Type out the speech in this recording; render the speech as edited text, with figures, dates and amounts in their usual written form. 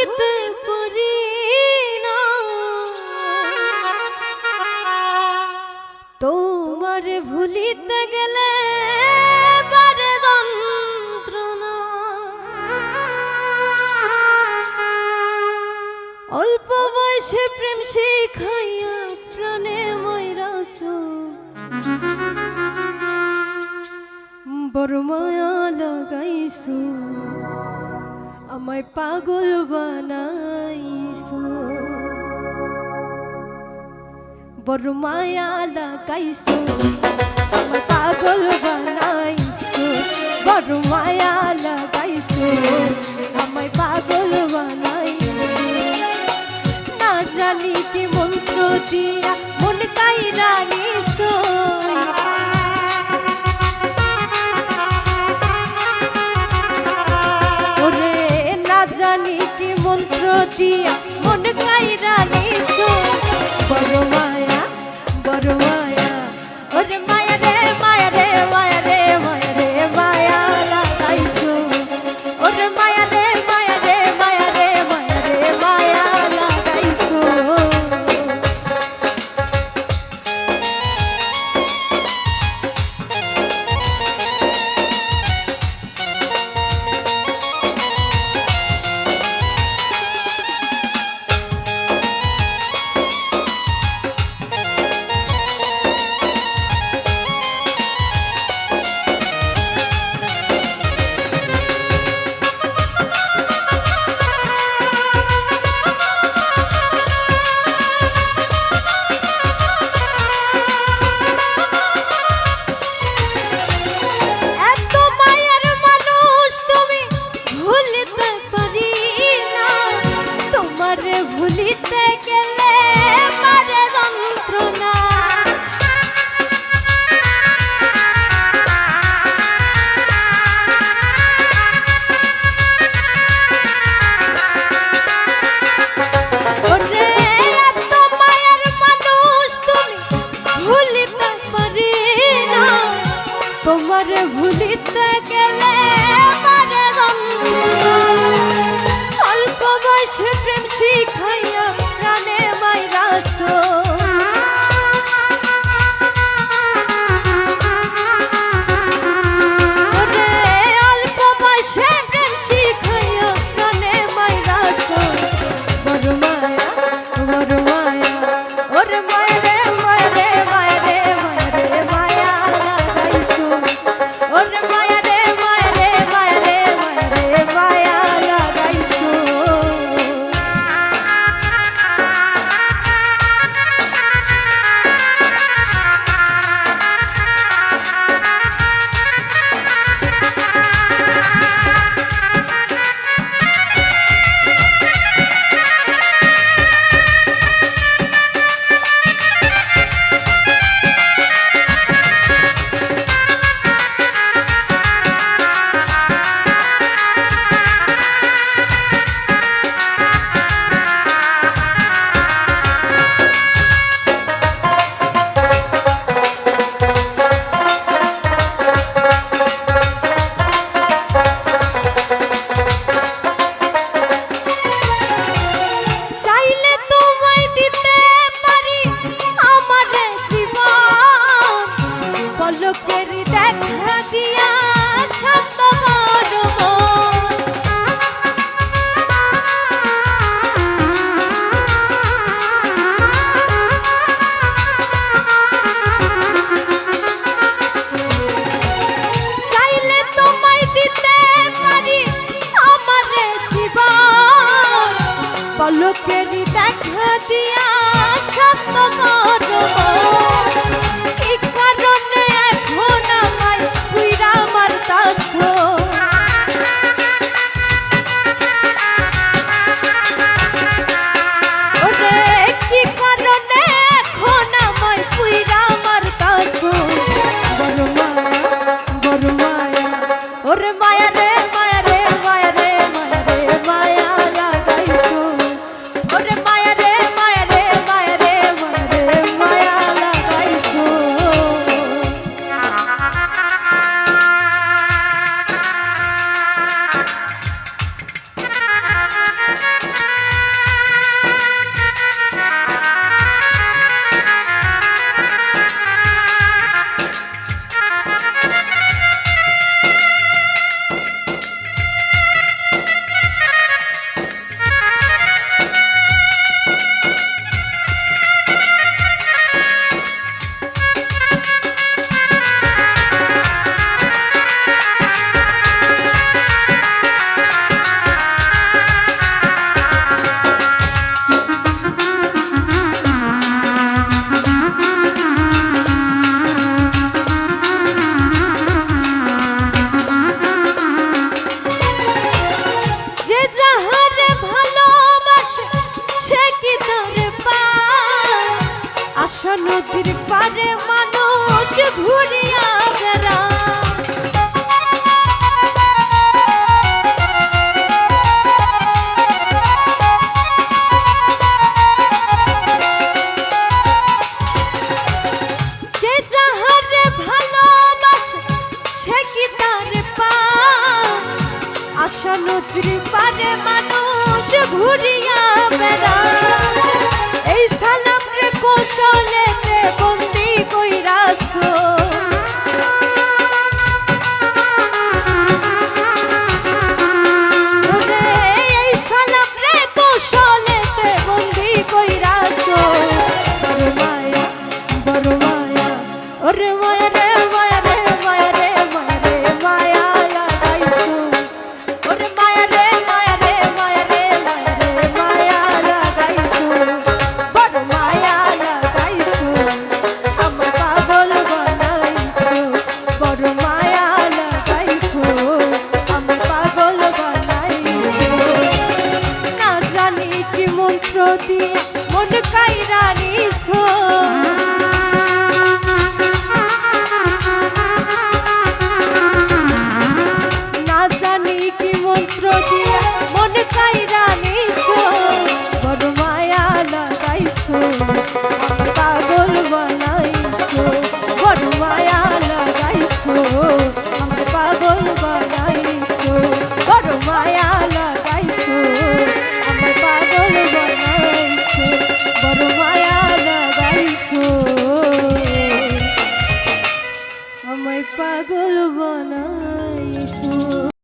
ভুলিতে পারি না তোমারে ভুলিতে গেলে বারে যন্ত্রণা অল্প বয়সে প্রেম শিখাইয়া প্রাণে ময়রাছো বড় মায়া লাগাইছো আমায় পাগল বানাইছো বড় মায়া লাগাইছো আমায় পাগল বানাইছো বড় মায়া লাগাইছো আমায় পাগল বানাইছো না জানি কি মন্ত্র দিয়া মন কাইরা নিছো জানি কি মন্ত্র দিয়া মন কাইরা নিছো বড় মায়া ওরে মায়া রে মায়া রে মায়া রে মায়া রে মায়া লাগাইছো ওরে মায়া রে মায়া রে মায়া রে মায়া রে মায়া লাগাইছো ভুলিতে গেলে বারে যন্ত্রণা ওরে এত মায়ার মানুষ তুমি ভুলিতে পারি না তোমারে ভুলিতে গেলে বারে যন্ত্রণা অল্প বয়সে প্রেম শিখাইয়া প্রাণে মাইরাছো ওরে অল্প বয়সে প্রেম শিখাইয়া প্রাণে মাইরাছো বড় মায়া ওরে মায়া রে মায়া রে মায়া রে মায়া রে মায়া লাগাইছো ওরে মায়া রে মায়া রে মায়া রে মায়া রে মায়া লাগাইছো লোকের দেখা দিয়া শান্ত চাইলে তোমায় দিতে পারি আমারে জীবন পলকের দেখা দিয়া শান্ত আশা নদীর পারে মানুষ ঘুরিয়া বেড়ায় যে যাহারে ভালোবাসে সে কি তার পায় আশা নদীর পারে মানুষ ঘুরিয়া বেড়ায় এই সালাম রে কৌশলেতে বন্দি কইরাছো এই সালাম রে কৌশলেতে বন্দি কইরাছো বড় মায়া ওরে মায়া রে মায়া রে মায়া রে মায়া রে মায়া লাগাইছো ওরে মায়া রে মায়া রে মায়া রে মায়া রে মায়া লাগাইছো বড় মায়া লাগাইছো আমার পাগল বানাইছো বড় মায়া লাগাইছো আমার পাগল বানাইছো না জানি কি মন্ত্র দিয়া মন কাইরা নিছো না জানি কি মন্ত্র দিয়ে